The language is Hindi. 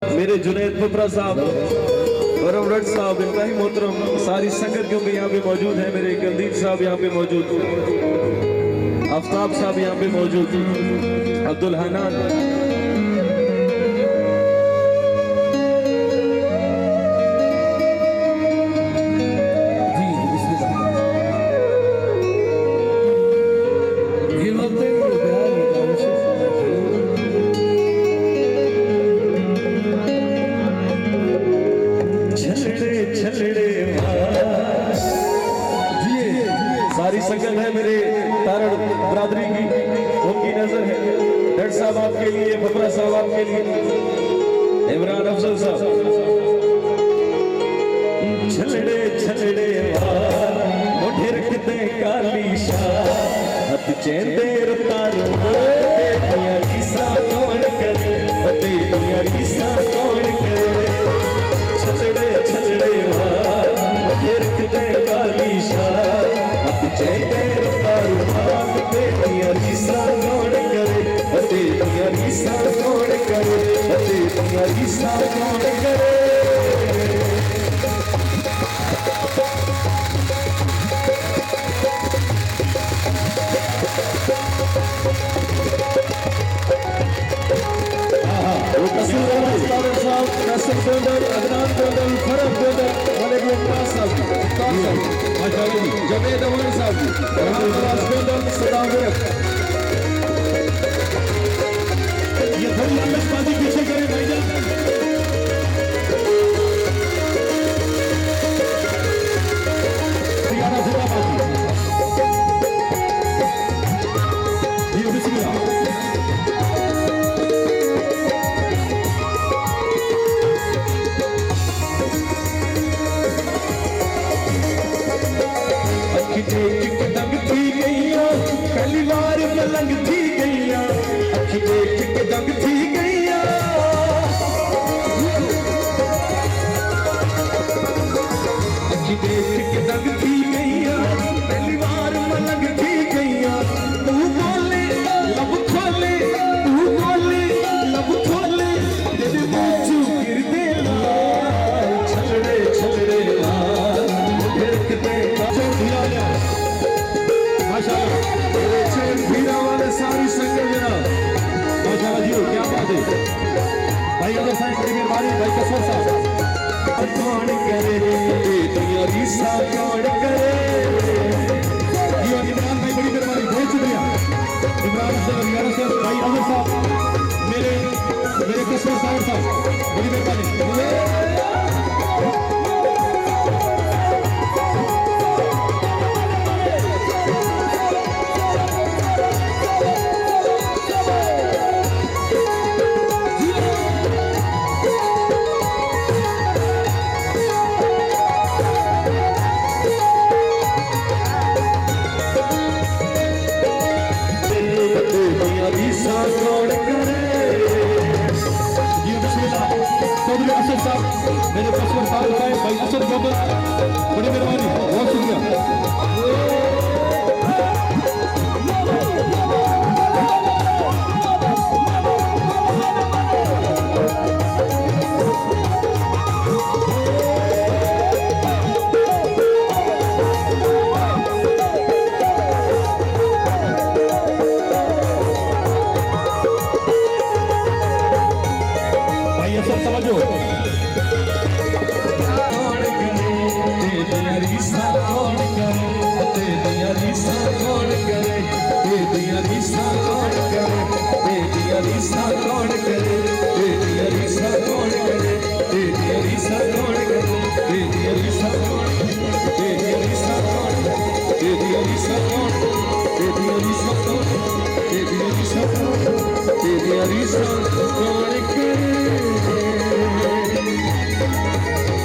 मेरे जुनैद पुत्रा साहब और अमरट साहब, इनका ही मोहतरम सारी संगत क्योंकि यहाँ पे मौजूद है। मेरे कुलदीप साहब यहाँ पे मौजूद, आफ्ताब साहब यहाँ पे मौजूद, अब्दुल हनान, सारी संगत है मेरे तारड़ बरादरी की, उनकी नजर है। डट साहब आपके लिए, फफरा साहब आपके लिए, इमरान अफजल साहब। छलड़े छलड़े मोढे रखते काली शाह, हथ चेंदे रुतारो तेरिया रीसा कौन करे, तेरिया रीसा कौन करे। छलड़े छलड़े मोढे रखते काली शाह, तेरिया रीसा कौन करे, तेरिया रीसा कौन करे, तेरिया रीसा कौन करे। जवेद अमर साहब, ये थोड़ी आतिशबाजी पीछे करें भाईजान। पहली बार मलंग थी गईया, अखी देख के दंग थी गईया। अखी देख के दंग थी गईया, पहली बार मलंग थी गईया। तू बोले लब खोले, तू बोले लब खोले, तेरे मुंह चू गिर दे लाल। छलड़े छलड़े लाल देखते सारी संगत मेरा माशाल्लाह जी, क्या बात है भाई। अगर साहब बड़ी मेहरबानी, भाई कसर साहब। कौन करे तेरिया रीसा कौन करे, ये इमरान भाई बड़ी मेहरबानी, बहुत शुक्रिया इमरान साहब, भाई अमर साहब, मेरे कसर साहब बड़ी मेहरबानी। मेरे पसवर साहब भाई असद गोबर, बड़ी मेहरबानी, बहुत शुक्रिया। भाई असद समझो, रीसा कौन करे, तेरिया रीसा कौन करे, तेरिया रीसा कौन करे, तेरिया रीसा कौन करे, तेरिया रीसा कौन करे, तेरिया रीसा कौन करे, तेरिया रीसा कौन, तेरिया रीसा कौन, तेरिया रीसा कौन, तेरिया रीसा कौन, तेरिया रीसा कौन, तेरिया रीसा कौन करे।